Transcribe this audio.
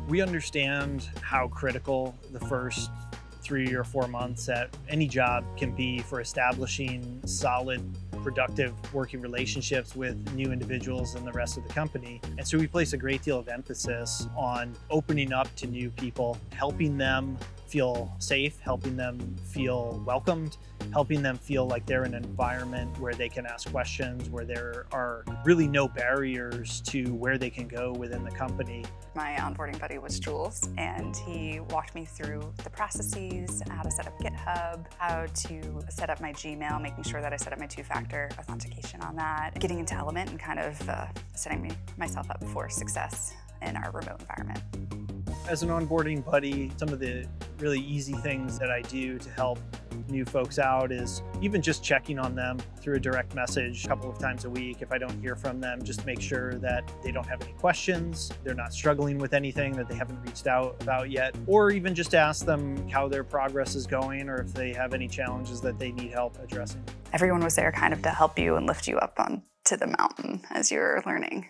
We understand how critical the first 3 or 4 months at any job can be for establishing solid, productive working relationships with new individuals and the rest of the company. And so we place a great deal of emphasis on opening up to new people, helping them feel safe, helping them feel welcomed, helping them feel like they're in an environment where they can ask questions, where there are really no barriers to where they can go within the company. My onboarding buddy was Jules, and he walked me through the processes, how to set up GitHub, how to set up my Gmail, making sure that I set up my two-factor authentication on that, getting into Element and kind of setting myself up for success in our remote environment. As an onboarding buddy, some of the really easy things that I do to help new folks out is even just checking on them through a direct message a couple of times a week. If I don't hear from them, just make sure that they don't have any questions, they're not struggling with anything that they haven't reached out about yet, or even just ask them how their progress is going or if they have any challenges that they need help addressing. Everyone was there kind of to help you and lift you up onto the mountain as you were learning.